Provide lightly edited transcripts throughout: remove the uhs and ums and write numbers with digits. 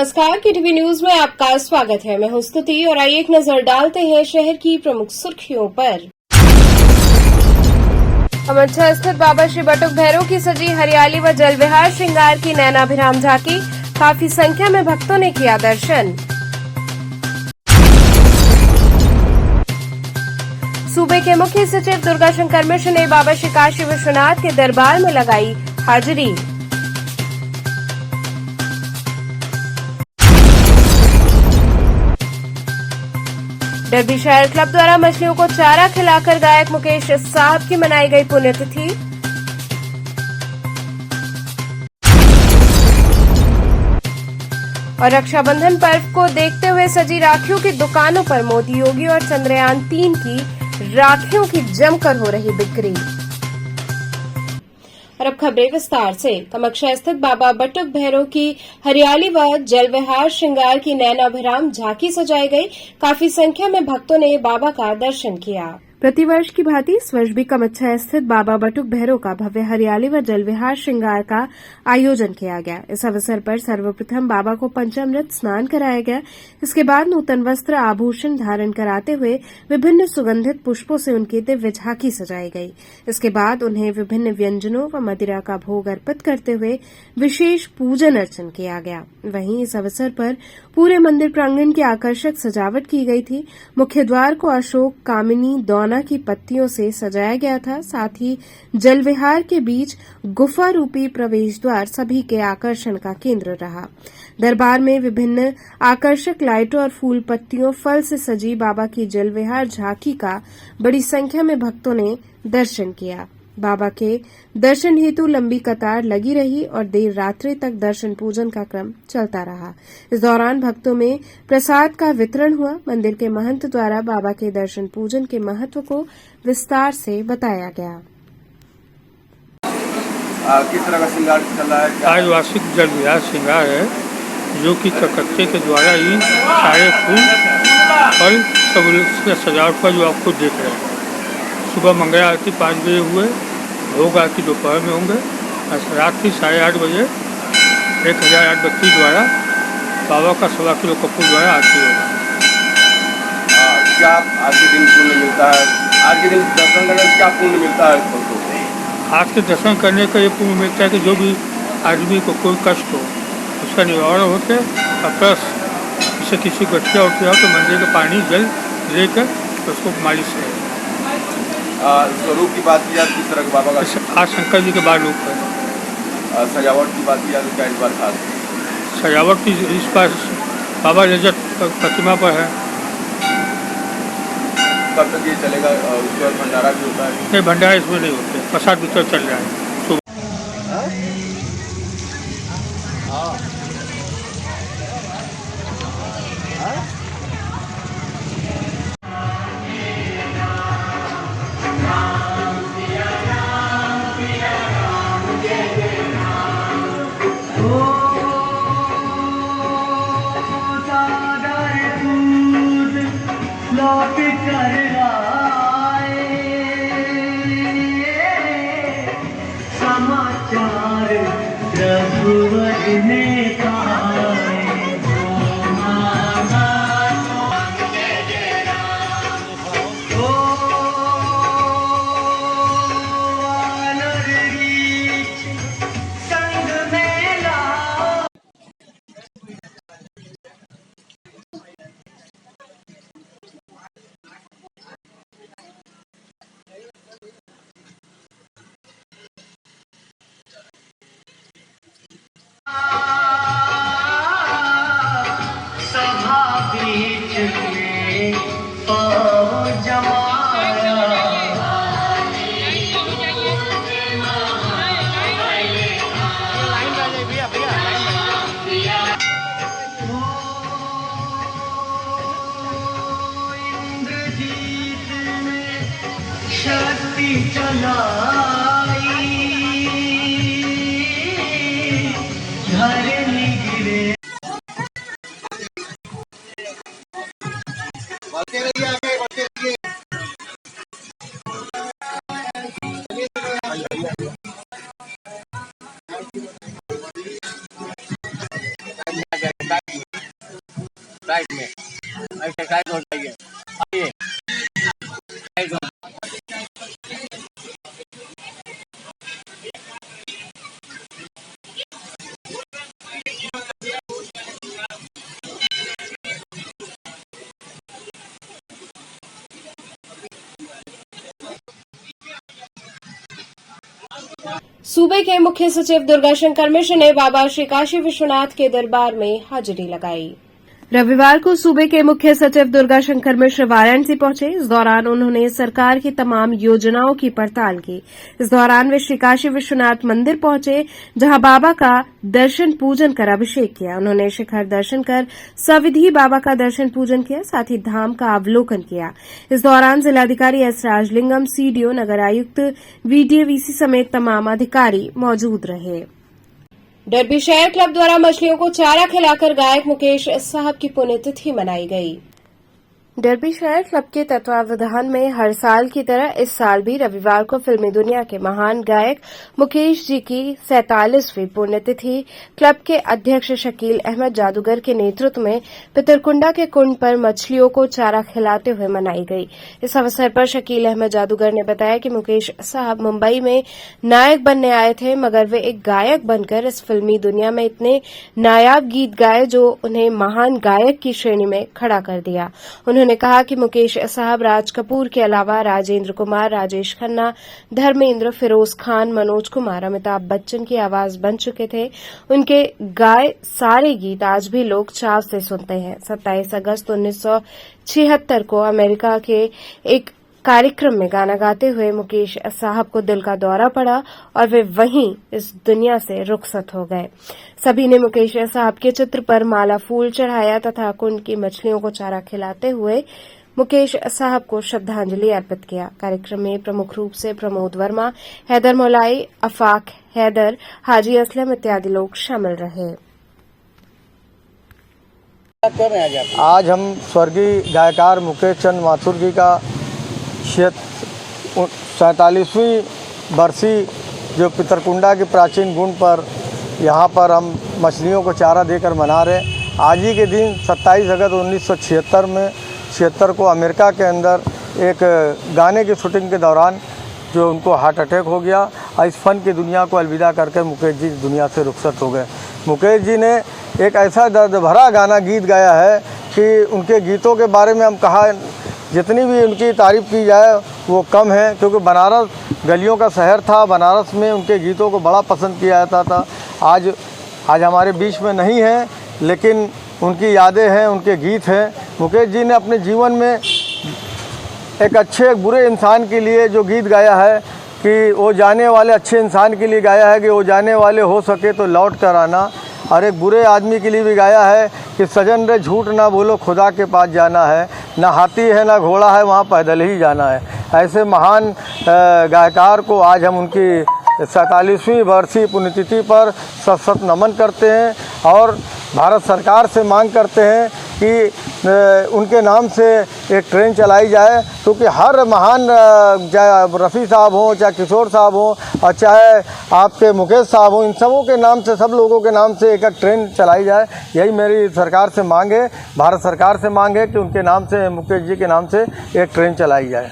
नमस्कार, KTV news में आपका स्वागत है। मैं हूं स्तुति और आइए एक नजर डालते हैं शहर की प्रमुख सुर्खियों पर। अमरछा स्थित बाबा श्री बटुक भैरव की सजी हरियाली व जल विहार श्रृंगार की नैनाभिराम झांकी, काफी संख्या में भक्तों ने किया दर्शन। सूबे के मुख्य सचिव दुर्गा शंकर मिश्र ने बाबा श्री काशी विश्वनाथ के दरबार में लगाई हाजिरी। डरबी शहर क्लब द्वारा मछलियों को चारा खिलाकर गायक मुकेश साहब की मनाई गई पुण्यतिथि। और रक्षाबंधन पर्व को देखते हुए सजी राखियों की दुकानों पर मोदी, योगी और चंद्रयान 3 की राखियों की जमकर हो रही बिक्री। और अब खबरें विस्तार से। कामाख्या स्थित बाबा बटुक भैरव की हरियाली व जल विहार श्रृंगार की नैनाभिराम झांकी सजाई गई। काफी संख्या में भक्तों ने बाबा का दर्शन किया। प्रतिवर्ष की भांति इस वर्ष भी कामाख्या स्थित बाबा बटुक भैरव का भव्य हरियाली व जल विहार श्रृंगार का आयोजन किया गया। इस अवसर पर सर्वप्रथम बाबा को पंचामृत स्नान कराया गया। इसके बाद नूतन वस्त्र आभूषण धारण कराते हुए विभिन्न सुगंधित पुष्पों से उनकी दिव्य झांकी सजाई गई। इसके बाद उन्हें विभिन्न व्यंजनों व मदिरा का भोग अर्पित करते हुए विशेष पूजन अर्चन किया गया। वहीं इस अवसर पर पूरे मंदिर प्रांगण की आकर्षक सजावट की गई थी। मुख्य द्वार को अशोक, कामिनी, दौना की पत्तियों से सजाया गया था। साथ ही जल विहार के बीच गुफा रूपी प्रवेश द्वार सभी के आकर्षण का केंद्र रहा। दरबार में विभिन्न आकर्षक लाइटों और फूल पत्तियों फल से सजी बाबा की जल विहार झांकी का बड़ी संख्या में भक्तों ने दर्शन किया। बाबा के दर्शन हेतु लंबी कतार लगी रही और देर रात्रि तक दर्शन पूजन का क्रम चलता रहा। इस दौरान भक्तों में प्रसाद का वितरण हुआ। मंदिर के महंत द्वारा बाबा के दर्शन पूजन के महत्व को विस्तार से बताया गया। किस तरह का श्रृंगार चल रहा है? आज वार्षिक जल विहार श्रृंगार है, जो कि कलकत्ते के द्वारा ही सारे फूल फल सब सजावट का जो आपको देख रहे हैं। सुबह मंगला आरती 5 बजे हुए, भोग आरती दोपहर में होंगे। रात्रि 8:30 बजे 1008 व्यक्ति द्वारा बाबा का 1.25 किलो कपूर द्वारा आरती होगा। क्या आज के दिन पुण्य मिलता है? आज के दिन दर्शन करने से क्या पुण्य मिलता है भक्तों? आज के दर्शन करने का ये पुण्य मिलता है कि जो भी आदमी को कोई कष्ट हो उसका निवारण होते और प्लस जैसे किसी गठिया उठिया हो तो मंदिर का पानी जल लेकर उसको मालिश करें। स्वरूप की बात किया किस तरह के बाबा का? आज शंकर जी के बाल रूप है। सजावट की बात किया तो क्या इस बार खास? सजावट की इस बार बाबा रजत प्रतिमा पर है। कब तक ये चलेगा? उसके बाद भंडारा भी होता है? नहीं, भंडारा इसमें नहीं होते, प्रसाद वितरण चल रहा है। समाचार रघुवर ने शक्ति चलाई धरनी गिरे। साइड में ऐसे साइड हो जाइए। आइए साइड हो। सूबे के मुख्य सचिव दुर्गाशंकर मिश्र ने बाबा श्री काशी विश्वनाथ के दरबार में हाजिरी लगाई। रविवार को सूबे के मुख्य सचिव दुर्गाशंकर मिश्र वाराणसी पहुंचे। इस दौरान उन्होंने सरकार की तमाम योजनाओं की पड़ताल की। इस दौरान वे श्री काशी विश्वनाथ मंदिर पहुंचे, जहां बाबा का दर्शन पूजन कर अभिषेक किया। उन्होंने शिखर दर्शन कर सविधि बाबा का दर्शन पूजन किया, साथ ही धाम का अवलोकन किया। इस दौरान जिलाधिकारी एस राजलिंगम, सीडीओ, नगर आयुक्त, वीडीएवीसी समेत तमाम अधिकारी मौजूद रहे। डरबी शहर क्लब द्वारा मछलियों को चारा खिलाकर गायक मुकेश साहब की पुण्यतिथि मनाई गई। डरबी शहर क्लब के तत्वावधान में हर साल की तरह इस साल भी रविवार को फिल्मी दुनिया के महान गायक मुकेश जी की 47वीं पुण्यतिथि क्लब के अध्यक्ष शकील अहमद जादूगर के नेतृत्व में पितरकुंडा के कुंड पर मछलियों को चारा खिलाते हुए मनाई गई। इस अवसर पर शकील अहमद जादूगर ने बताया कि मुकेश साहब मुंबई में नायक बनने आए थे, मगर वे एक गायक बनकर इस फिल्मी दुनिया में इतने नायाब गीत गाए जो उन्हें महान गायक की श्रेणी में खड़ा कर दिया। उन्होंने कहा कि मुकेश साहब राज कपूर के अलावा राजेंद्र कुमार, राजेश खन्ना, धर्मेंद्र, फिरोज खान, मनोज कुमार, अमिताभ बच्चन की आवाज बन चुके थे। उनके गाए सारे गीत आज भी लोग चाव से सुनते हैं। 27 अगस्त 1976 को अमेरिका के एक कार्यक्रम में गाना गाते हुए मुकेश साहब को दिल का दौरा पड़ा और वे वहीं इस दुनिया से रुखसत हो गए। सभी ने मुकेश साहब के चित्र पर माला फूल चढ़ाया तथा कुंड की मछलियों को चारा खिलाते हुए मुकेश साहब को श्रद्धांजलि अर्पित किया। कार्यक्रम में प्रमुख रूप से प्रमोद वर्मा, हैदर मौलाई, अफाक हैदर, हाजी असलम इत्यादि लोग शामिल रहे। आज हम स्वर्गीय गायकार मुकेश चंद माथुर जी का 47वीं बरसी जो पितरकुंडा के प्राचीन गुंड पर यहाँ पर हम मछलियों को चारा देकर मना रहे। आज ही के दिन 27 अगस्त 1976 को अमेरिका के अंदर एक गाने की शूटिंग के दौरान जो उनको हार्ट अटैक हो गया और इस फन की दुनिया को अलविदा करके मुकेश जी दुनिया से रुखसत हो गए। मुकेश जी ने एक ऐसा दर्द भरा गाना गीत गाया है कि उनके गीतों के बारे में हम कहा जितनी भी उनकी तारीफ़ की जाए वो कम है, क्योंकि बनारस गलियों का शहर था। बनारस में उनके गीतों को बड़ा पसंद किया जाता था। आज हमारे बीच में नहीं है, लेकिन उनकी यादें हैं, उनके गीत हैं। मुकेश जी ने अपने जीवन में एक अच्छे एक बुरे इंसान के लिए जो गीत गाया है कि वो जाने वाले अच्छे इंसान के लिए गाया है कि वो जाने वाले हो सके तो लौट कर आना, और एक बुरे आदमी के लिए भी गाया है कि सजन रे झूठ ना बोलो खुदा के पास जाना है, ना हाथी है ना घोड़ा है वहाँ पैदल ही जाना है। ऐसे महान गायकार को आज हम उनकी 47वीं बरसी पुण्यतिथि पर सत सत नमन करते हैं और भारत सरकार से मांग करते हैं कि उनके नाम से एक ट्रेन चलाई जाए, क्योंकि हर महान चाहे रफ़ी साहब हों, चाहे किशोर साहब हों और चाहे आपके मुकेश साहब हों, इन सबों के नाम से, सब लोगों के नाम से एक ट्रेन चलाई जाए। यही मेरी सरकार से मांग है, भारत सरकार से मांग है कि उनके नाम से, मुकेश जी के नाम से एक ट्रेन चलाई जाए।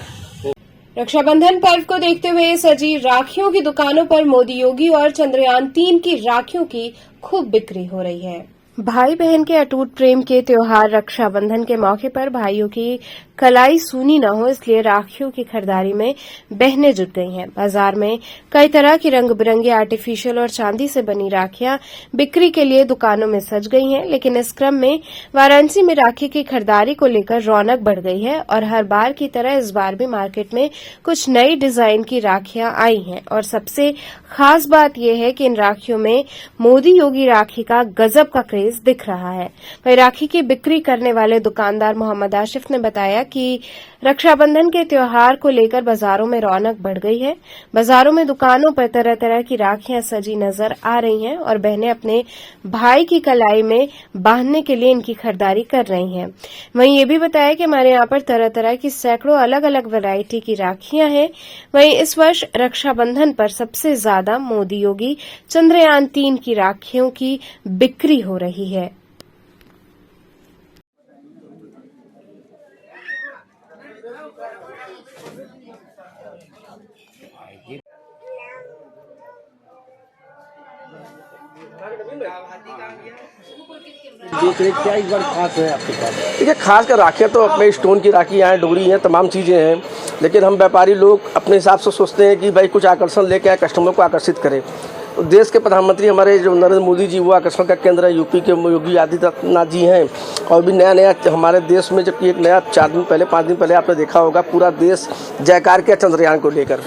रक्षाबंधन पर्व को देखते हुए सजी राखियों की दुकानों पर मोदी योगी और चंद्रयान 3 की राखियों की खूब बिक्री हो रही है। भाई बहन के अटूट प्रेम के त्योहार रक्षाबंधन के मौके पर भाइयों की कलाई सूनी न हो, इसलिए राखियों की खरीदारी में बहनें जुट गई हैं। बाजार में कई तरह की रंग बिरंगी आर्टिफिशियल और चांदी से बनी राखियां बिक्री के लिए दुकानों में सज गई हैं, लेकिन इस क्रम में वाराणसी में राखी की खरीदारी को लेकर रौनक बढ़ गई है और हर बार की तरह इस बार भी मार्केट में कुछ नई डिजाइन की राखियां आई हैं और सबसे खास बात यह है कि इन राखियों में मोदी योगी राखी का गजब का क्रेज दिख रहा है। वहीं राखी की बिक्री करने वाले दुकानदार मोहम्मद आशिफ ने बताया कि रक्षाबंधन के त्योहार को लेकर बाजारों में रौनक बढ़ गई है। बाजारों में दुकानों पर तरह तरह की राखियां सजी नजर आ रही हैं और बहनें अपने भाई की कलाई में बांधने के लिए इनकी खरीदारी कर रही हैं। वहीं ये भी बताया कि हमारे यहाँ पर तरह तरह की सैकड़ों अलग अलग वैरायटी की राखियां हैं। वहीं इस वर्ष रक्षाबंधन पर सबसे ज्यादा मोदी योगी चंद्रयान 3 की राखियों की बिक्री हो रही है। देख रहे हैं, क्या इस बार खास है आपके पास? देखिए, खास कर राखियाँ तो अपने स्टोन की राखियाँ हैं, डोरी हैं, तमाम चीज़ें हैं, लेकिन हम व्यापारी लोग अपने हिसाब से सोचते हैं कि भाई कुछ आकर्षण लेके आए, कस्टमर को आकर्षित करें। तो देश के प्रधानमंत्री हमारे जो नरेंद्र मोदी जी, वो आकर्षण का केंद्र है। यूपी के योगी आदित्यनाथ जी हैं, और भी नया नया हमारे देश में, जबकि एक नया 4 दिन पहले 5 दिन पहले आपने देखा होगा, पूरा देश जयकार किया चंद्रयान को लेकर।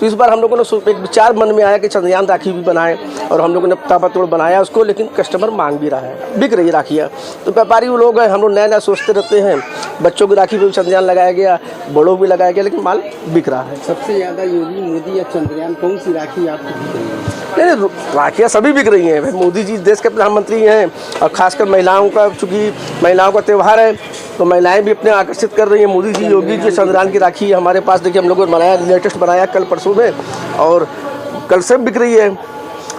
तो इस बार हम लोगों ने एक विचार मन में आया कि चंद्रयान राखी भी बनाएं, और हम लोगों ने ताबड़तोड़ बनाया उसको, लेकिन कस्टमर मांग भी रहा है, बिक रही है राखियाँ। तो व्यापारी वो लोग हैं, हम लोग नया नया सोचते रहते हैं। बच्चों की राखी भी चंद्रयान लगाया गया, बड़ों भी लगाया गया, लेकिन माल बिक रहा है। सबसे ज़्यादा योगी, मोदी या चंद्रयान, कौन सी राखी आपकी बिक रही है? नहीं, राखियाँ सभी बिक रही हैं। भाई मोदी जी देश के प्रधानमंत्री हैं, और खासकर महिलाओं का, चूँकि महिलाओं का त्यौहार है, तो महिलाएं भी अपने आकर्षित कर रही हैं। मोदी जी, योगी जी, चंद्रयान की राखी हमारे पास देखिए हम लोगों ने बनाया, लेटेस्ट बनाया कल परसों में, और कल से बिक रही है।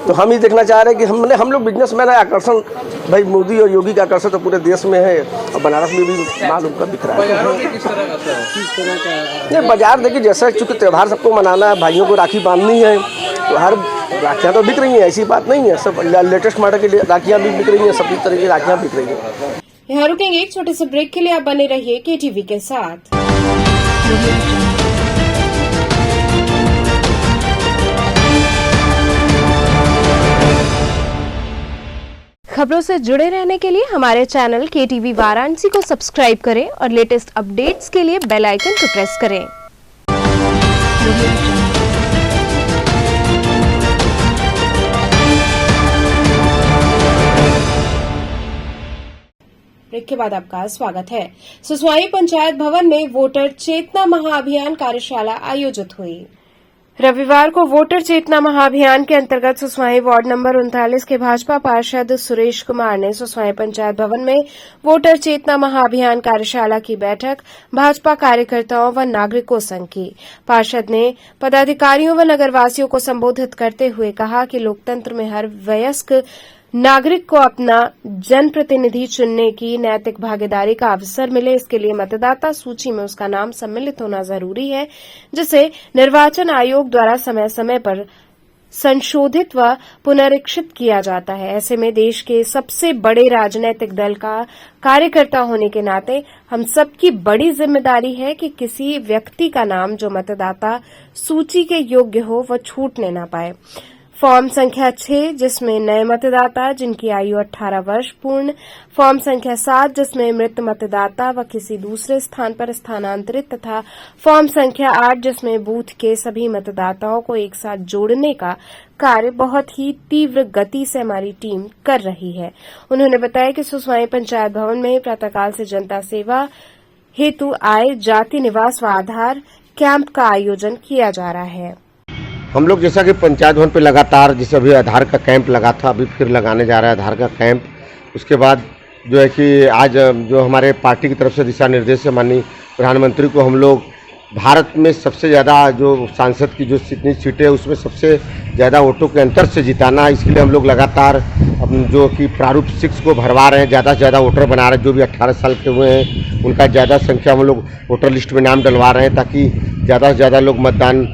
तो हम ही देखना चाह रहे हैं कि हम लोग बिजनेसमैन है, आकर्षण भाई मोदी और योगी का आकर्षण तो पूरे देश में है, और बनारस में भी माल उनका बिक रहा है। किस तरह का? ये बाजार देखिए, जैसा चूँकि त्यौहार सबको मनाना है, भाइयों को राखी बांधनी है, तो हर राखियाँ तो बिक रही हैं, ऐसी बात नहीं है। सब लेटेस्ट मॉडल की राखियाँ भी बिक रही हैं, सभी तरह की राखियाँ बिक रही हैं। यहाँ रुकेंगे एक छोटे से ब्रेक के लिए, आप बने रहिए KTV के साथ। खबरों से जुड़े रहने के लिए हमारे चैनल KTV वाराणसी को सब्सक्राइब करें और लेटेस्ट अपडेट्स के लिए बेल आइकन को प्रेस करें। ब्रेक के बाद आपका स्वागत है। सुसवाई पंचायत भवन में वोटर चेतना महाअभियान कार्यशाला आयोजित हुई। रविवार को वोटर चेतना महाअभियान के अंतर्गत सुसवाई वार्ड नंबर 39 के भाजपा पार्षद सुरेश कुमार ने सुसवाई पंचायत भवन में वोटर चेतना महाअभियान कार्यशाला की बैठक भाजपा कार्यकर्ताओं व नागरिकों संग की। पार्षद ने पदाधिकारियों व नगरवासियों को संबोधित करते हुए कहा कि लोकतंत्र में हर वयस्क नागरिक को अपना जनप्रतिनिधि चुनने की नैतिक भागीदारी का अवसर मिले, इसके लिए मतदाता सूची में उसका नाम सम्मिलित होना जरूरी है, जिसे निर्वाचन आयोग द्वारा समय समय पर संशोधित व पुनरीक्षित किया जाता है। ऐसे में देश के सबसे बड़े राजनीतिक दल का कार्यकर्ता होने के नाते हम सबकी बड़ी जिम्मेदारी है कि किसी व्यक्ति का नाम जो मतदाता सूची के योग्य हो वह छूटने न पाए। फॉर्म संख्या 6 जिसमें नए मतदाता जिनकी आयु 18 वर्ष पूर्ण, फॉर्म संख्या 7 जिसमें मृत मतदाता व किसी दूसरे स्थान पर स्थानांतरित, तथा फॉर्म संख्या 8 जिसमें बूथ के सभी मतदाताओं को एक साथ जोड़ने का कार्य बहुत ही तीव्र गति से हमारी टीम कर रही है। उन्होंने बताया कि सुसवाई पंचायत भवन में प्रातःकाल से जनता सेवा हेतु आय, जाति, निवास व आधार कैंप का आयोजन किया जा रहा है। हम लोग जैसा कि पंचायत भवन पे लगातार, जैसे अभी आधार का कैंप लगा था, अभी फिर लगाने जा रहा है आधार का कैंप। उसके बाद जो है कि आज जो हमारे पार्टी की तरफ से दिशा निर्देश है माननीय प्रधानमंत्री को, हम लोग भारत में सबसे ज़्यादा जो सांसद की जो जितनी सीटें है उसमें सबसे ज़्यादा वोटों के अंतर से जिताना है। इसके लिए हम लोग लगातार अपने जो कि प्रारूप 6 को भरवा रहे हैं, ज़्यादा से ज़्यादा वोटर बना रहे हैं। जो भी 18 साल के हुए हैं उनका ज़्यादा संख्या हम लोग वोटर लिस्ट में नाम डलवा रहे हैं, ताकि ज़्यादा से ज़्यादा लोग मतदान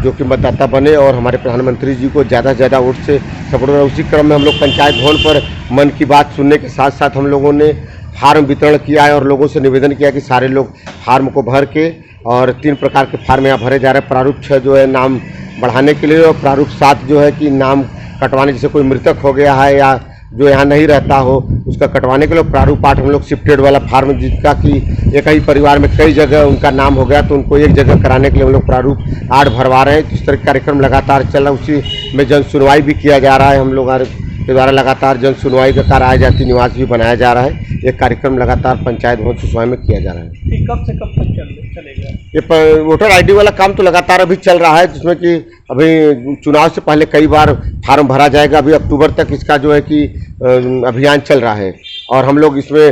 जो कि मतदाता बने और हमारे प्रधानमंत्री जी को ज़्यादा से ज़्यादा वोट से सपोर्ट करें। उसी क्रम में हम लोग पंचायत भवन पर मन की बात सुनने के साथ साथ हम लोगों ने फार्म वितरण किया है और लोगों से निवेदन किया कि सारे लोग फार्म को भर के, और 3 प्रकार के फार्म यहाँ भरे जा रहे हैं। प्रारूप 6 जो है नाम बढ़ाने के लिए, और प्रारूप 7 जो है कि नाम कटवाने, जैसे कोई मृतक हो गया है या जो यहाँ नहीं रहता हो उसका कटवाने के लिए। प्रारूप 8 हम लोग शिफ्टेड वाला फार्म, जिसका कि एक ही परिवार में कई जगह उनका नाम हो गया तो उनको एक जगह कराने के लिए हम लोग प्रारूप 8 भरवा रहे हैं। इस तरह के कार्यक्रम लगातार चल रहा है। उसी में जन सुनवाई भी किया जा रहा है। हम लोग के द्वारा लगातार जन सुनवाई का कार्य, आय जाति निवास भी बनाया जा रहा है। ये कार्यक्रम लगातार पंचायत भवन सुसवाई में किया जा रहा है। कब से कब तक चलेगा? ये वोटर आईडी वाला काम तो लगातार अभी चल रहा है, जिसमें कि अभी चुनाव से पहले कई बार फार्म भरा जाएगा। अभी अक्टूबर तक इसका जो है कि अभियान चल रहा है, और हम लोग इसमें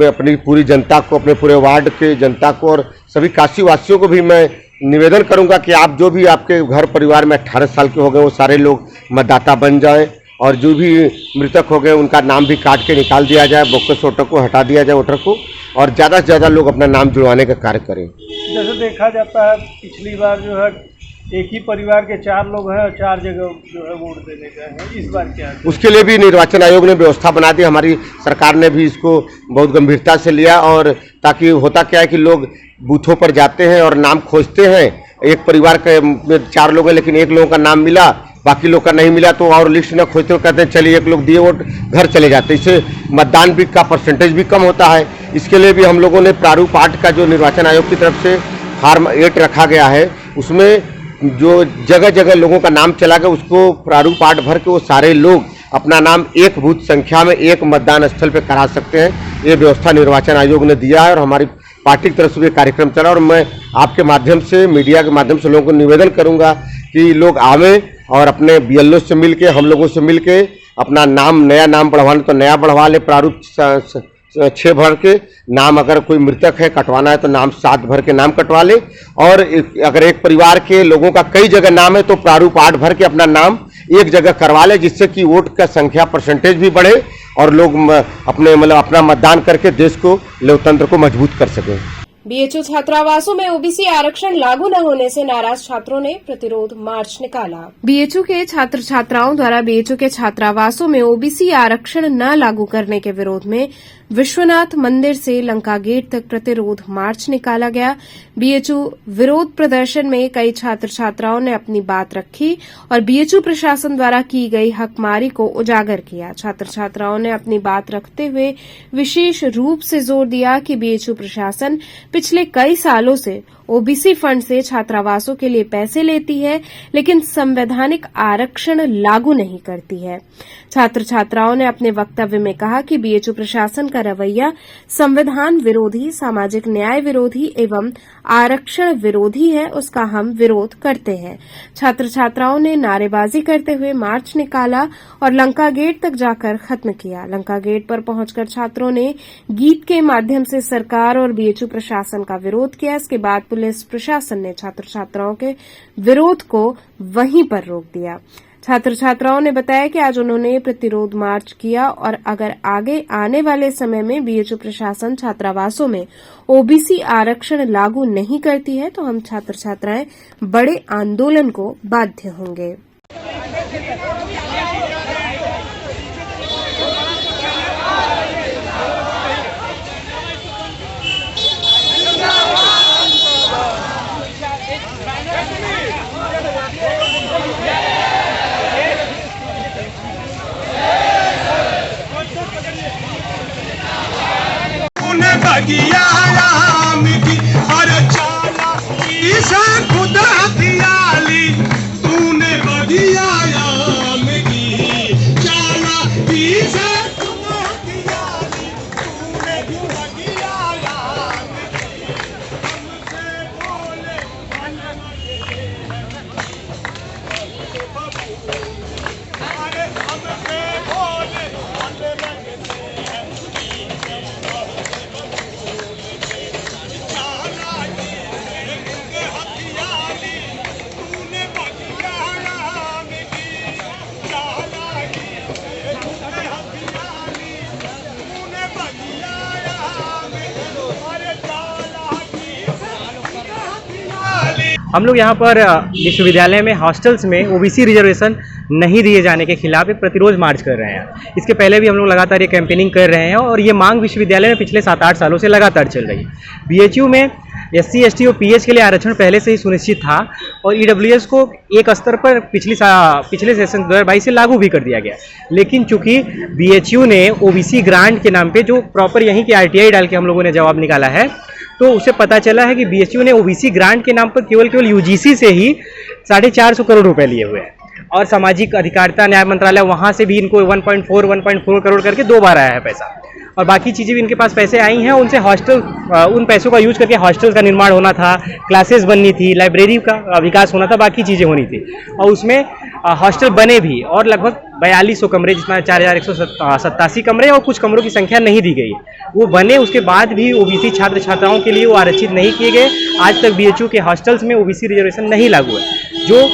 अपनी पूरी जनता को, अपने पूरे वार्ड के जनता को और सभी काशी वासियों को भी मैं निवेदन करूंगा कि आप जो भी आपके घर परिवार में 18 साल के हो गए वो सारे लोग मतदाता बन जाएं, और जो भी मृतक हो गए उनका नाम भी काट के निकाल दिया जाए, बोकस वोटर को हटा दिया जाए वोटर को, और ज़्यादा से ज़्यादा लोग अपना नाम जुड़वाने का कार्य करें। जैसे देखा जाता है पिछली बार जो है एक ही परिवार के 4 लोग हैं और 4 जगह जो है वोट देने गए हैं, इस बार क्या है? उसके लिए भी निर्वाचन आयोग ने व्यवस्था बना दी, हमारी सरकार ने भी इसको बहुत गंभीरता से लिया। और ताकि होता क्या है कि लोग बूथों पर जाते हैं और नाम खोजते हैं, एक परिवार के 4 लोग हैं लेकिन एक लोगों का नाम मिला, बाकी लोग का नहीं मिला, तो और लिस्ट न खोजते हुए कहते हैं चलिए एक लोग दिए वोट, घर चले जाते हैं। इससे मतदान भी का परसेंटेज भी कम होता है। इसके लिए भी हम लोगों ने प्रारूप 8 का जो निर्वाचन आयोग की तरफ से फॉर्म 8 रखा गया है, उसमें जो जगह जगह लोगों का नाम चला गया उसको प्रारूप 8 भर के वो सारे लोग अपना नाम एक बूथ संख्या में एक मतदान स्थल पर करा सकते हैं। ये व्यवस्था निर्वाचन आयोग ने दिया है और हमारी पार्टी की तरफ से भी कार्यक्रम चला। और मैं आपके माध्यम से, मीडिया के माध्यम से लोगों को निवेदन करूंगा कि लोग आवें और अपने बीएलओ से मिलके, हम लोगों से मिलके अपना नाम, नया नाम बढ़वाना तो नया बढ़वा ले, प्रारूप 6 भर के नाम, अगर कोई मृतक है कटवाना है तो नाम 7 भर के नाम कटवा ले। और अगर एक परिवार के लोगों का कई जगह नाम है तो प्रारूप 8 भर के अपना नाम एक जगह करवा ले, जिससे कि वोट का संख्या परसेंटेज भी बढ़े और लोग अपना मतदान करके देश को, लोकतंत्र को मजबूत कर सकें। बीएचयू छात्रावासों में ओबीसी आरक्षण लागू न होने से नाराज छात्रों ने प्रतिरोध मार्च निकाला। बीएचयू के छात्र छात्राओं द्वारा बीएचयू के छात्रावासों में ओबीसी आरक्षण न लागू करने के विरोध में विश्वनाथ मंदिर से लंका गेट तक प्रतिरोध मार्च निकाला गया। बीएचयू विरोध प्रदर्शन में कई छात्र छात्राओं ने अपनी बात रखी और बीएचयू प्रशासन द्वारा की गई हकमारी को उजागर किया। छात्र छात्राओं ने अपनी बात रखते हुए विशेष रूप से जोर दिया कि बीएचयू प्रशासन पिछले कई सालों से ओबीसी फंड से छात्रावासों के लिए पैसे लेती है, लेकिन संवैधानिक आरक्षण लागू नहीं करती है। छात्र छात्राओं ने अपने वक्तव्य में कहा कि बीएचयू प्रशासन का रवैया संविधान विरोधी, सामाजिक न्याय विरोधी एवं आरक्षण विरोधी है, उसका हम विरोध करते हैं। छात्र छात्राओं ने नारेबाजी करते हुए मार्च निकाला और लंका गेट तक जाकर खत्म किया। लंका गेट पर पहुंचकर छात्रों ने गीत के माध्यम से सरकार और बीएचयू प्रशासन का विरोध किया। इसके बाद पुलिस प्रशासन ने छात्र छात्राओं के विरोध को वहीं पर रोक दिया। छात्र छात्राओं ने बताया कि आज उन्होंने प्रतिरोध मार्च किया और अगर आगे आने वाले समय में बीएचयू प्रशासन छात्रावासों में ओबीसी आरक्षण लागू नहीं करती है तो हम छात्र छात्राएं बड़े आंदोलन को बाध्य होंगे। बगिया राम की हर चाला इसे खुद हथियाली, तूने बगिया राम की चाला इसे खुद हथियाली, तूने बगिया राम की हमसे बोले अरे हमसे बोले हम लोग यहाँ पर विश्वविद्यालय में हॉस्टल्स में ओबीसी रिजर्वेशन नहीं दिए जाने के खिलाफ एक प्रतिरोध मार्च कर रहे हैं। इसके पहले भी हम लोग लगातार ये कैंपेनिंग कर रहे हैं और ये मांग विश्वविद्यालय में पिछले 7-8 सालों से लगातार चल रही है। बीएचयू में SC, ST और PH के लिए आरक्षण पहले से ही सुनिश्चित था और EWS को एक स्तर पर पिछले सेशन 2022 से लागू भी कर दिया गया। लेकिन चूंकि BHU ने OBC ग्रांट के नाम पे जो प्रॉपर यहीं के RTI डाल के हम लोगों ने जवाब निकाला है, तो उसे पता चला है कि BHU ने OBC ग्रांट के नाम पर केवल UGC से ही 450 करोड़ रुपए लिए हुए हैं और सामाजिक अधिकारिता न्याय मंत्रालय वहाँ से भी इनको 1.4 करोड़ करके 2 बार आया है पैसा और बाकी चीज़ें भी इनके पास पैसे आई हैं। उनसे हॉस्टल, उन पैसों का यूज करके हॉस्टल का निर्माण होना था, क्लासेस बननी थी, लाइब्रेरी का विकास होना था, बाकी चीज़ें होनी थी और उसमें हॉस्टल बने भी और लगभग 4200 कमरे, जिसमें 4187 कमरे और कुछ कमरों की संख्या नहीं दी गई, वो बने। उसके बाद भी ओबीसी छात्र छात्राओं के लिए वो आरक्षित नहीं किए गए। आज तक बीएचयू के हॉस्टल्स में ओबीसी रिजर्वेशन नहीं लागू है, जो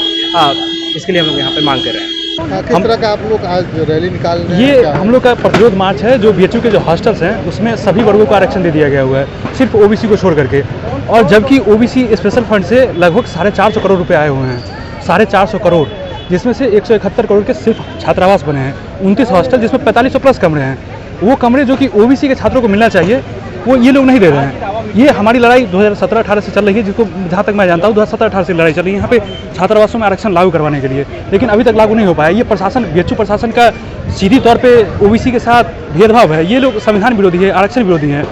इसके लिए हम लोग यहाँ पर मांग कर रहे हैं। किस तरह का आप लोग आज रैली निकाल रहे हैं? ये हम लोग का प्रतिरोध मार्च है। जो बीएचयू के जो हॉस्टल्स हैं उसमें सभी वर्गों को आरक्षण दे दिया गया हुआ है, सिर्फ ओबीसी को छोड़ करके। और जबकि ओबीसी स्पेशल फंड से लगभग 450 करोड़ रुपए आए हुए हैं, 450 करोड़, जिसमें से 171 करोड़ के सिर्फ छात्रावास बने हैं, 29 हॉस्टल जिसमें 4500 प्लस कमरे हैं। वो कमरे जो कि ओबीसी के छात्रों को मिलना चाहिए वो ये लोग नहीं दे रहे हैं। ये हमारी लड़ाई 2017-18 से चल रही है, जिसको जहाँ तक मैं जानता हूँ 2017-18 से लड़ाई चल रही है यहाँ पे छात्रावासों में आरक्षण लागू करवाने के लिए, लेकिन अभी तक लागू नहीं हो पाया। ये प्रशासन, बीएचयू प्रशासन का सीधी तौर पे ओबीसी के साथ भेदभाव है। ये लोग संविधान विरोधी है, आरक्षण विरोधी हैं।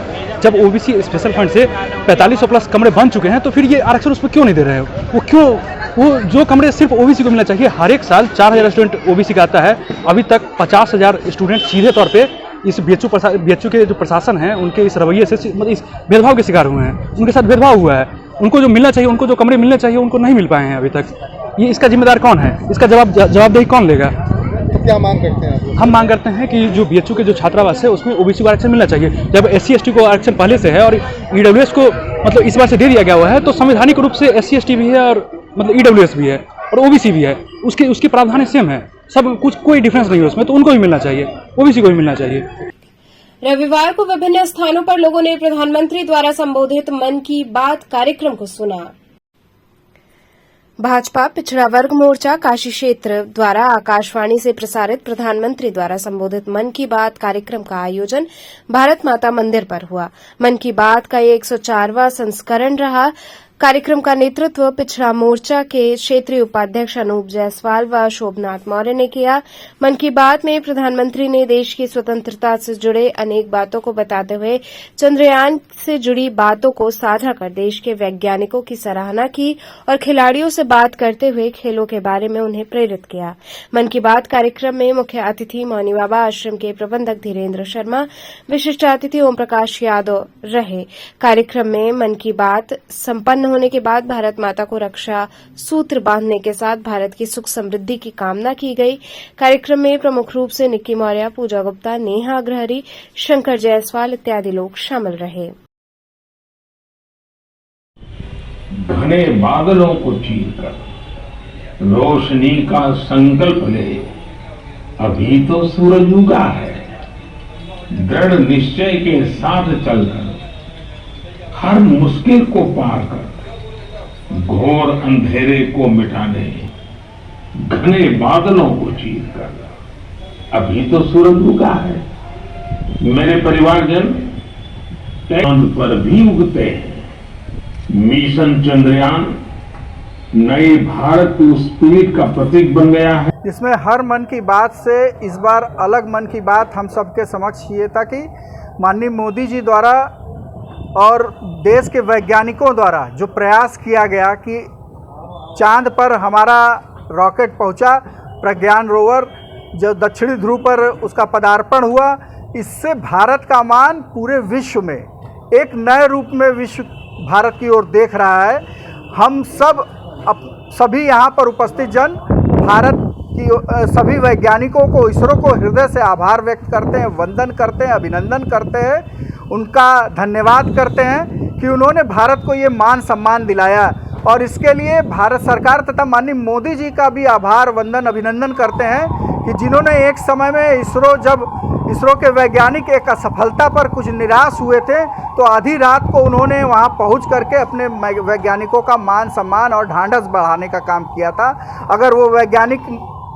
जब ओबीसी स्पेशल फंड से 4500 प्लस कमरे बन चुके हैं तो फिर ये आरक्षण उस पर क्यों नहीं दे रहे हो? वो जो कमरे सिर्फ ओबीसी को मिलना चाहिए। हर एक साल 4000 स्टूडेंट ओबीसी का आता है, अभी तक 50,000 स्टूडेंट सीधे तौर पे इस बीएचयू के जो प्रशासन है उनके इस रवैये से, मतलब इस भेदभाव के शिकार हुए हैं। उनके साथ भेदभाव हुआ है। उनको जो मिलना चाहिए, उनको जो कमरे मिलने चाहिए, उनको नहीं मिल पाए हैं अभी तक। ये इसका जिम्मेदार कौन है? इसका जवाबदेही कौन लेगा? तो क्या मांग करते हैं आप? हम मांग करते हैं कि जो बीएचयू के जो छात्रावास है उसमें ओबीसी को आरक्षण मिलना चाहिए। जब SC/ST को आरक्षण पहले से है और EWS को मतलब इस बार से दे दिया गया हुआ है, तो संवैधानिक रूप से SC/ST भी है और मतलब EWS भी है और ओबीसी भी है। उसके प्रावधान सेम है, सब कुछ, कोई डिफरेंस नहीं है उसमें। तो उनको भी मिलना चाहिए, ओबीसी को भी मिलना चाहिए। रविवार को विभिन्न स्थानों पर लोगों ने प्रधानमंत्री द्वारा संबोधित मन की बात कार्यक्रम को सुना। भाजपा पिछड़ा वर्ग मोर्चा काशी क्षेत्र द्वारा आकाशवाणी से प्रसारित प्रधानमंत्री द्वारा संबोधित मन की बात कार्यक्रम का आयोजन भारत माता मंदिर पर हुआ। मन की बात का ये 104वां संस्करण रहा। कार्यक्रम का नेतृत्व पिछड़ा मोर्चा के क्षेत्रीय उपाध्यक्ष अनूप जायसवाल व शोभनाथ मौर्य ने किया। मन की बात में प्रधानमंत्री ने देश की स्वतंत्रता से जुड़े अनेक बातों को बताते हुए चंद्रयान से जुड़ी बातों को साझा कर देश के वैज्ञानिकों की सराहना की और खिलाड़ियों से बात करते हुए खेलों के बारे में उन्हें प्रेरित किया। मन की बात कार्यक्रम में मुख्य अतिथि मौनी बाबा आश्रम के प्रबंधक धीरेन्द्र शर्मा, विशिष्ट अतिथि ओम प्रकाश यादव रहे। कार्यक्रम में मन की बात संपन्न होने के बाद भारत माता को रक्षा सूत्र बांधने के साथ भारत की सुख समृद्धि की कामना की गई। कार्यक्रम में प्रमुख रूप से निक्की मौर्य, पूजा गुप्ता, नेहा अग्रहरी, शंकर जायसवाल इत्यादि लोग शामिल रहे। घने बादलों को चीरकर रोशनी का संकल्प ले, अभी तो सूरज उगा है। दृढ़ निश्चय के साथ चलकर हर मुश्किल को पार कर घोर अंधेरे को मिटाने, घने बादलों को चीरकर अभी तो सूरज उगा है। मेरे परिवारजन, चांद पर भी उगते हैं। मिशन चंद्रयान नए भारत की स्पिरिट का प्रतीक बन गया है। इसमें हर मन की बात से इस बार अलग मन की बात हम सबके समक्ष ये था कि माननीय मोदी जी द्वारा और देश के वैज्ञानिकों द्वारा जो प्रयास किया गया कि चांद पर हमारा रॉकेट पहुंचा, प्रज्ञान रोवर जो दक्षिणी ध्रुव पर उसका पदार्पण हुआ, इससे भारत का मान पूरे विश्व में एक नए रूप में विश्व भारत की ओर देख रहा है। हम सब सभी यहाँ पर उपस्थित जन भारत की सभी वैज्ञानिकों को, इसरो को हृदय से आभार व्यक्त करते हैं, वंदन करते हैं, अभिनंदन करते हैं, उनका धन्यवाद करते हैं कि उन्होंने भारत को ये मान सम्मान दिलाया। और इसके लिए भारत सरकार तथा माननीय मोदी जी का भी आभार, वंदन, अभिनंदन करते हैं कि जिन्होंने एक समय में जब इसरो के वैज्ञानिक एक असफलता पर कुछ निराश हुए थे तो आधी रात को उन्होंने वहां पहुंच करके अपने वैज्ञानिकों का मान सम्मान और ढांढस बढ़ाने का काम किया था। अगर वो वैज्ञानिक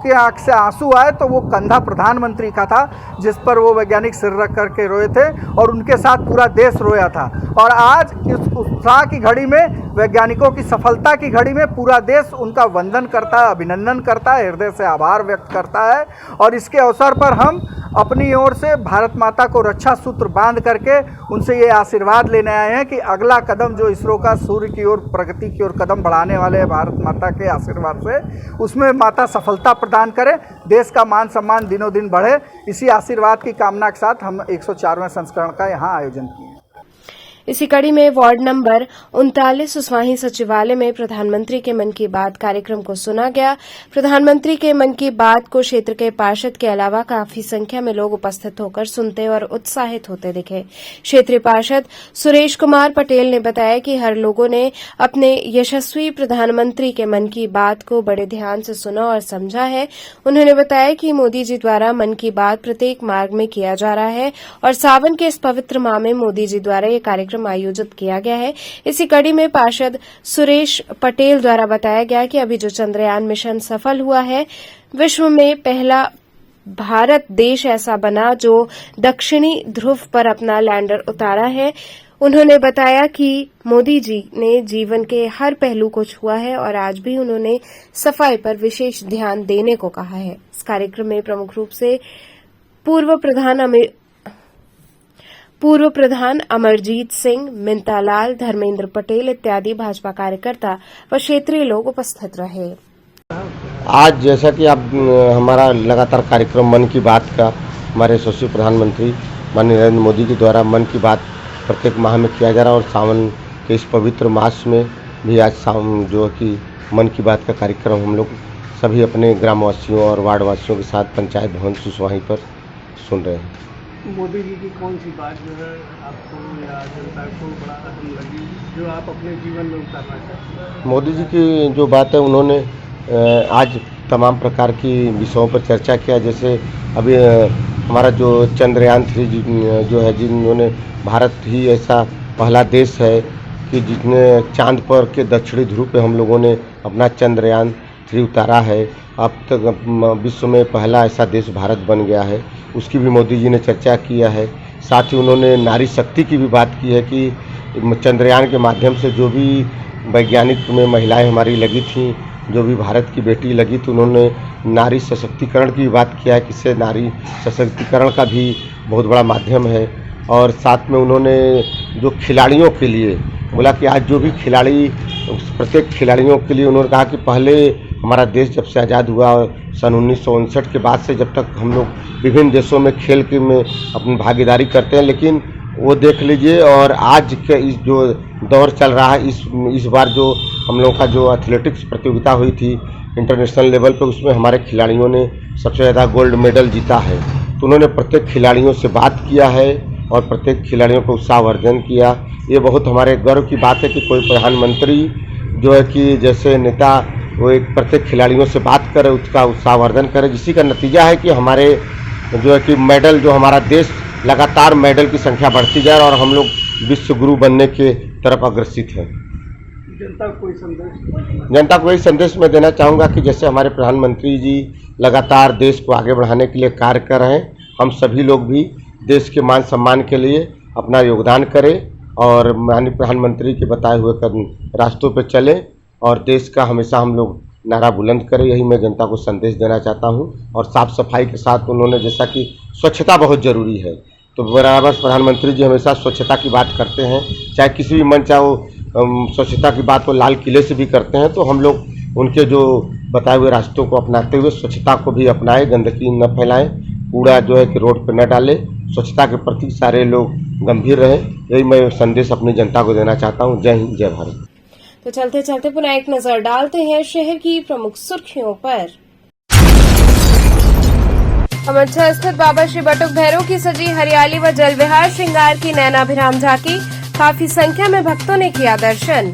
के आंख से आंसू आए तो वो कंधा प्रधानमंत्री का था, जिस पर वो वैज्ञानिक सिर रख करके रोए थे और उनके साथ पूरा देश रोया था। और आज इस उत्साह की घड़ी में, वैज्ञानिकों की सफलता की घड़ी में पूरा देश उनका वंदन करता है, अभिनंदन करता है, हृदय से आभार व्यक्त करता है। और इसके अवसर पर हम अपनी ओर से भारत माता को रक्षा सूत्र बांध करके उनसे ये आशीर्वाद लेने आए हैं कि अगला कदम जो इसरो का सूर्य की ओर, प्रगति की ओर कदम बढ़ाने वाले हैं भारत माता के आशीर्वाद से, उसमें माता सफलता प्रदान करे, देश का मान सम्मान दिनों दिन बढ़े। इसी आशीर्वाद की कामना के साथ हम 104वें संस्करण का यहाँ आयोजन किए। इसी कड़ी में वार्ड नंबर 39 सुसवाही सचिवालय में प्रधानमंत्री के मन की बात कार्यक्रम को सुना गया। प्रधानमंत्री के मन की बात को क्षेत्र के पार्षद के अलावा काफी संख्या में लोग उपस्थित होकर सुनते और उत्साहित होते दिखे। क्षेत्रीय पार्षद सुरेश कुमार पटेल ने बताया कि हर लोगों ने अपने यशस्वी प्रधानमंत्री के मन की बात को बड़े ध्यान से सुना और समझा है। उन्होंने बताया कि मोदी जी द्वारा मन की बात प्रत्येक मार्ग में किया जा रहा है और सावन के इस पवित्र माह में मोदी जी द्वारा ये कार्यक्रम कार्यक्रम आयोजित किया गया है। इसी कड़ी में पार्षद सुरेश पटेल द्वारा बताया गया कि अभी जो चंद्रयान मिशन सफल हुआ है, विश्व में पहला भारत देश ऐसा बना जो दक्षिणी ध्रुव पर अपना लैंडर उतारा है। उन्होंने बताया कि मोदी जी ने जीवन के हर पहलू को छुआ है और आज भी उन्होंने सफाई पर विशेष ध्यान देने को कहा है। इस कार्यक्रम में प्रमुख रूप से पूर्व प्रधान अमरजीत सिंह, मिंतालाल, धर्मेंद्र पटेल इत्यादि भाजपा कार्यकर्ता व क्षेत्रीय लोग उपस्थित रहे। आज जैसा कि आप हमारा लगातार कार्यक्रम मन की बात का हमारे यशस्वी प्रधानमंत्री माननीय नरेंद्र मोदी के द्वारा मन की बात प्रत्येक माह में किया जा रहा है और सावन के इस पवित्र मास में भी आज शाम जो कि मन की बात का कार्यक्रम हम लोग सभी अपने ग्रामवासियों और वार्डवासियों के साथ पंचायत भवन सुसवाही पर सुन रहे हैं। मोदी जी की कौन सी बात जो है आपको या जनता को बड़ा अहम लगी जो आप अपने जीवन में उतारना चाहते हैं? मोदी जी की जो बात है, उन्होंने आज तमाम प्रकार की विषयों पर चर्चा किया। जैसे अभी हमारा जो चंद्रयान 3 जो है, जिन्होंने भारत ही ऐसा पहला देश है कि जिसने चांद पर के दक्षिणी ध्रुव पे हम लोगों ने अपना चंद्रयान 3 उतारा है। अब तक विश्व में पहला ऐसा देश भारत बन गया है, उसकी भी मोदी जी ने चर्चा किया है। साथ ही उन्होंने नारी शक्ति की भी बात की है कि चंद्रयान के माध्यम से जो भी वैज्ञानिक में महिलाएं हमारी लगी थीं, जो भी भारत की बेटी लगी, तो उन्होंने नारी सशक्तिकरण की बात किया है कि इससे नारी सशक्तिकरण का भी बहुत बड़ा माध्यम है। और साथ में उन्होंने जो खिलाड़ियों के लिए बोला कि आज जो भी खिलाड़ी, प्रत्येक खिलाड़ियों के लिए उन्होंने कहा कि पहले हमारा देश जब से आज़ाद हुआ सन 1959 के बाद से जब तक हम लोग विभिन्न देशों में खेल के में अपनी भागीदारी करते हैं, लेकिन वो देख लीजिए और आज के इस जो दौर चल रहा है, इस बार जो हम लोगों का जो एथलेटिक्स प्रतियोगिता हुई थी इंटरनेशनल लेवल पे, उसमें हमारे खिलाड़ियों ने सबसे ज़्यादा गोल्ड मेडल जीता है। तो उन्होंने प्रत्येक खिलाड़ियों से बात किया है और प्रत्येक खिलाड़ियों को उत्साहवर्धन किया। ये बहुत हमारे गर्व की बात है कि कोई प्रधानमंत्री जो है कि जैसे नेता वो एक प्रत्येक खिलाड़ियों से बात करे, उसका उत्साहवर्धन करे, जिसी का नतीजा है कि हमारे जो है कि मेडल, जो हमारा देश लगातार मेडल की संख्या बढ़ती जाए और हम लोग विश्व गुरु बनने के तरफ अग्रसित हैं। जनता को कोई संदेश? जनता को यही संदेश मैं देना चाहूँगा कि जैसे हमारे प्रधानमंत्री जी लगातार देश को आगे बढ़ाने के लिए कार्य कर रहे हैं, हम सभी लोग भी देश के मान सम्मान के लिए अपना योगदान करें और माननीय प्रधानमंत्री के बताए हुए रास्तों पर चलें और देश का हमेशा हम लोग नारा बुलंद करें। यही मैं जनता को संदेश देना चाहता हूं। और साफ सफाई के साथ उन्होंने जैसा कि स्वच्छता बहुत ज़रूरी है, तो बराबर प्रधानमंत्री जी हमेशा स्वच्छता की बात करते हैं, चाहे किसी भी मंच, चाहे वो स्वच्छता की बात वो लाल किले से भी करते हैं। तो हम लोग उनके जो बताए हुए रास्तों को अपनाते हुए स्वच्छता को भी अपनाएं, गंदगी न फैलाएं, कूड़ा जो है कि रोड पर न डालें, स्वच्छता के प्रति सारे लोग गंभीर रहें। यही मैं संदेश अपनी जनता को देना चाहता हूँ। जय हिंद, जय भारत। तो चलते चलते पुनः एक नजर डालते हैं शहर की प्रमुख सुर्खियों पर। अमरछा स्थित बाबा श्री बटुक भैरव की सजी हरियाली व जल विहार श्रृंगार की नैनाभिराम झांकी, काफी संख्या में भक्तों ने किया दर्शन।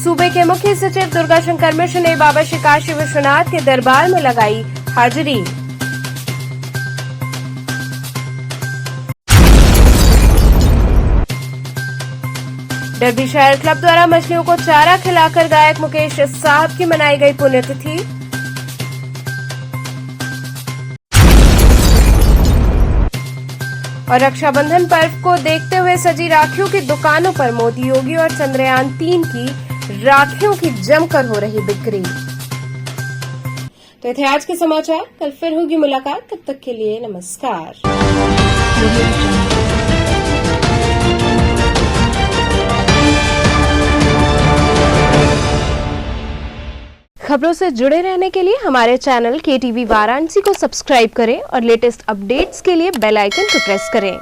सूबे के मुख्य सचिव दुर्गा शंकर मिश्र ने बाबा श्री काशी विश्वनाथ के दरबार में लगाई हाजिरी। डरबी शहर क्लब द्वारा मछलियों को चारा खिलाकर गायक मुकेश साहब की मनाई गई पुण्यतिथि। और रक्षाबंधन पर्व को देखते हुए सजी राखियों की दुकानों पर मोदी, योगी और चंद्रयान 3 की राखियों की जमकर हो रही बिक्री। तो ये थे आज के समाचार, कल फिर होगी मुलाकात, तब तक के लिए नमस्कार। खबरों से जुड़े रहने के लिए हमारे चैनल KTV वाराणसी को सब्सक्राइब करें और लेटेस्ट अपडेट्स के लिए बेल आइकन को प्रेस करें।